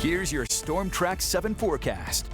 Here's your Storm Track 7 forecast.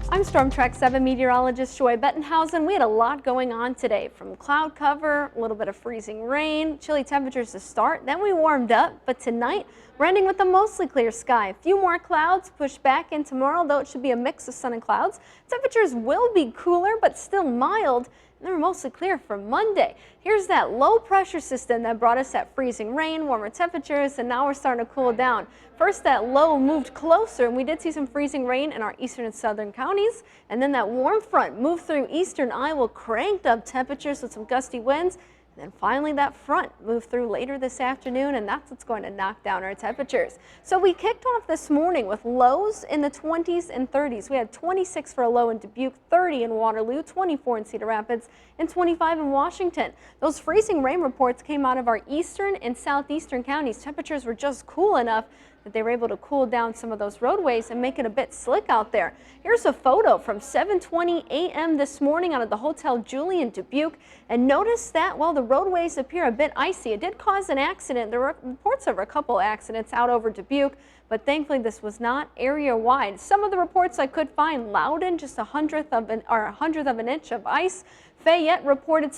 I'm Storm Track 7 meteorologist Joy Bettenhausen. We had a lot going on today, from cloud cover, a little bit of freezing rain, chilly temperatures to start. Then we warmed up, but tonight we're ending with a mostly clear sky. A few more clouds push back in tomorrow, though it should be a mix of sun and clouds. Temperatures will be cooler, but still mild. And they were mostly clear for Monday. Here's that low pressure system that brought us that freezing rain, warmer temperatures, and now we're starting to cool down. First, that low moved closer, and we did see some freezing rain in our eastern and southern counties. And then that warm front moved through eastern Iowa, cranked up temperatures with some gusty winds. And then finally that front moved through later this afternoon, and that's what's going to knock down our temperatures. So we kicked off this morning with lows in the 20s and 30s. We had 26 for a low in Dubuque, 30 in Waterloo, 24 in Cedar Rapids, and 25 in Washington. Those freezing rain reports came out of our eastern and southeastern counties. Temperatures were just cool enough that they were able to cool down some of those roadways and make it a bit slick out there. Here's a photo from 7:20 a.m. this morning out of the Hotel Julie in Dubuque. And notice that while the roadways appear a bit icy, it did cause an accident. There were reports of a couple accidents out over Dubuque, but thankfully this was not area-wide. Some of the reports I could find: Loudon, just a hundredth of an inch of ice. Fayette reported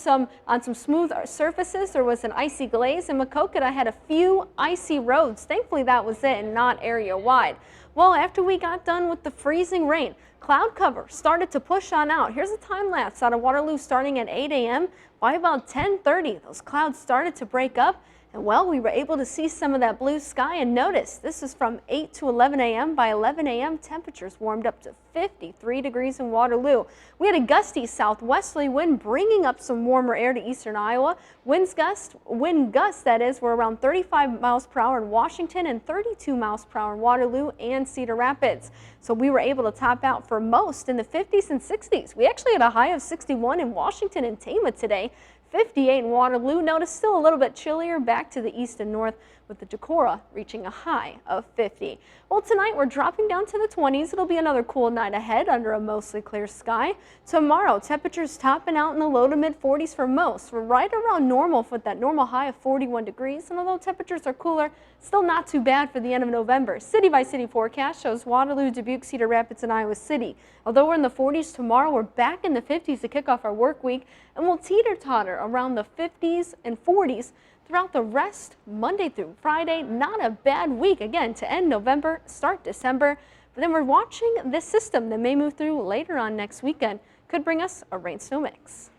on some smooth surfaces. There was an icy glaze, and Maquoketa had a few icy roads. Thankfully that was it and not area-wide. Well, after we got done with the freezing rain, cloud cover started to push on out. Here's a time lapse out of Waterloo starting at 8 a.m. By about 10:30, those clouds started to break up. And well, we were able to see some of that blue sky, and notice this is from 8 to 11 a.m. By 11 a.m., temperatures warmed up to 53 degrees in Waterloo. We had a gusty southwesterly wind bringing up some warmer air to eastern Iowa. Wind gusts that is, were around 35 miles per hour in Washington and 32 miles per hour in Waterloo and Cedar Rapids. So we were able to top out for most in the 50s and 60s. We actually had a high of 61 in Washington and Tama today. 58 in Waterloo. Notice still a little bit chillier back to the east and north, with the Decorah reaching a high of 50. Well, tonight we're dropping down to the 20s. It'll be another cool night ahead under a mostly clear sky. Tomorrow, temperatures topping out in the low to mid 40s for most. We're right around normal with that normal high of 41 degrees. And although temperatures are cooler, still not too bad for the end of November. City by city forecast shows Waterloo, Dubuque, Cedar Rapids, and Iowa City. Although we're in the 40s tomorrow, we're back in the 50s to kick off our work week, and we'll teeter-totter around the 50s and 40s throughout the rest, Monday through Friday. Not a bad week, again, to end November, start December. But then we're watching this system that may move through later on next weekend. Could bring us a rain-snow mix.